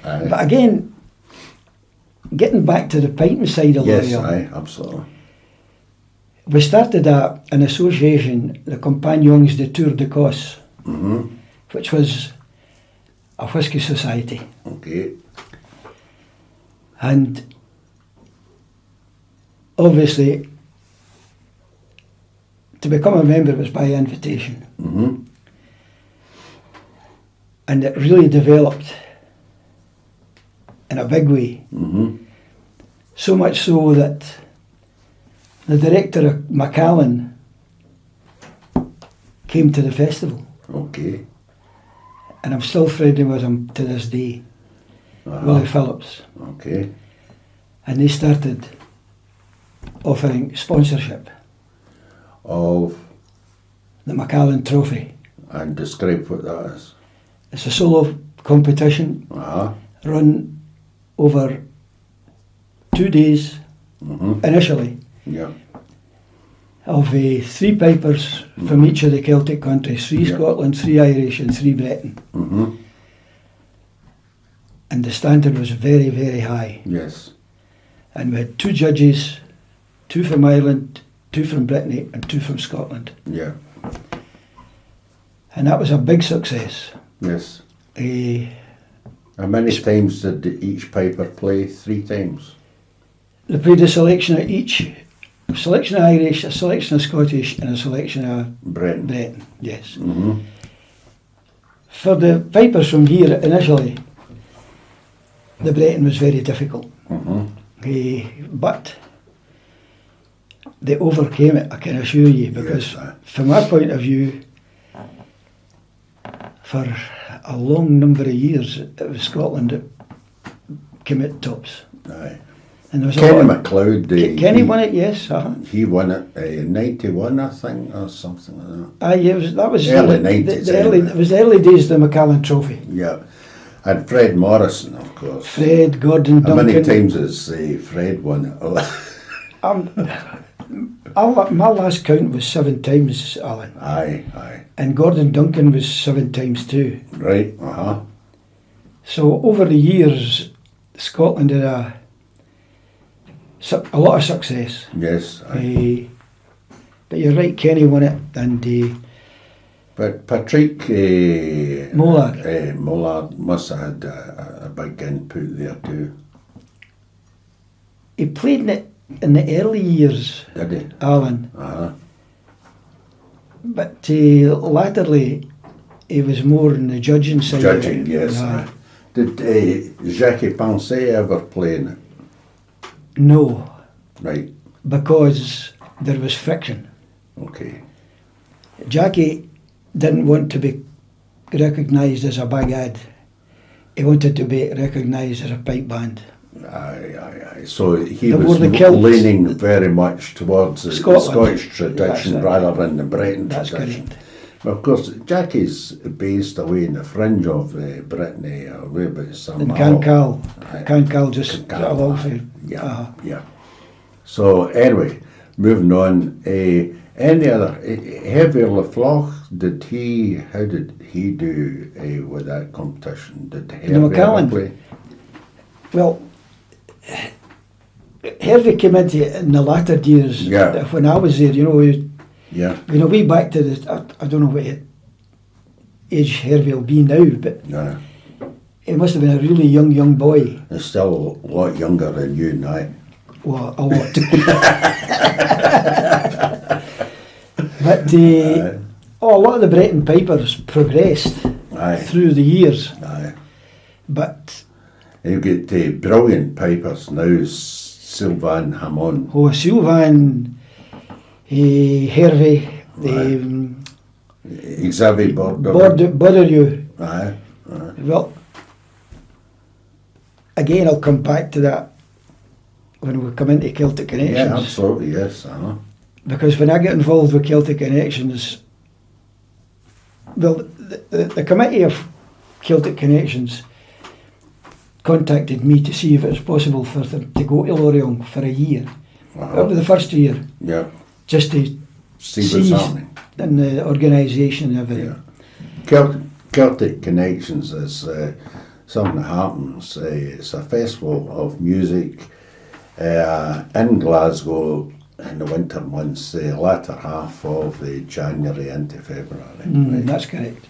Aye. But again, getting back to the piping side of Yes, L'Oreal, aye, absolutely. we started an association, the Compagnons de Tour de Cosse, Mm-hmm. which was a whisky society. Okay. And obviously, to become a member was by invitation. Mm-hmm. And it really developed in a big way. Mm-hmm. So much so that the director of Macallan came to the festival. Okay. And I'm still friendly with him to this day, Willie Phillips. Okay. And they started offering sponsorship Of, the Macallan Trophy. and describe what that is. It's a solo competition Uh-huh. run over 2 days Mm-hmm. initially, Yeah. of 3 pipers from each of the Celtic countries, 3 Yeah. Scotland, 3 Irish and 3 Breton. Mm-hmm. And the standard was very, very high. Yes. And we had 2 judges, 2 from Ireland, 2 from Brittany and 2 from Scotland. Yeah. And that was a big success. Yes. Eh, How many times did each piper play? 3 times. they played a selection of each, a selection of Irish, a selection of Scottish and a selection of Brent. Breton, yes. Mm-hmm. For the pipers from here initially, the Breton was very difficult. Mm-hmm. But they overcame it, I can assure you, because Yes, from our point of view, for a long number of years, it was Scotland that came at tops. Aye. And there was Kenny a lot MacLeod, Kenny won it, yes. he won it in 91, I think, or something like that. Aye, that was Early the 90s, early, anyway. it was the early days of the Macallan Trophy. Yeah. And Fred Morrison, of course. Fred, Gordon, How Duncan. many times has Fred won it? My last count was 7 times, Alan. Aye, aye. And Gordon Duncan was 7 times too. Right, uh-huh. So over the years, Scotland had a lot of success. Yes, aye. But you're right, Kenny won it, and But Patrick Mollard. Mollard must have had a big input there too, He played in it in the early years, did he? Alan. Uh-huh. But latterly, he was more in the judging side. Judging, of it. yes. aye. Did Jacques Pensée ever play in it? No, Right, because there was friction. okay. Jackie didn't want to be recognised as a big ad. He wanted to be recognised as a pipe band. Aye. So he They was wore the kilts. leaning very much towards the Scotland. Scottish tradition That's it. rather than the Breton That's tradition. correct. But of course, Jackie's based away in the fringe of Brittany, away about some. And Cancal. Aye. Cancal just Cancal, along aye. for. Yeah, yeah. So anyway, moving on. Any other Heavier LaFloch? How did he do with that competition? Did Hervey Macallan? ever play? Well, Hervey came into it in the latter years. Yeah. When I was there, Yeah. way back to I don't know what age Hervey will be now, but No. he must have been a really young boy. He's still a lot younger than you and I. Well, a lot. But a lot of the Breton pipers progressed Aye. through the years. Aye. But You get brilliant pipers now, Sylvain Hamon. Sylvain, Hervey, Xavier Border. Bordeaux. Aye. Well, again, I'll come back to that when we come into Celtic Connections. Yeah, absolutely, yes. Uh-huh. Because when I get involved with Celtic Connections, well, the committee of Celtic Connections contacted me to see if it was possible for them to go to Lorient for a year. That was the first year, Yeah. just to See what's happening. in the organisation and everything. Yeah. Celtic Connections is something that happens. It's a festival of music in Glasgow in the winter months, the latter half of January into February. Right? That's correct.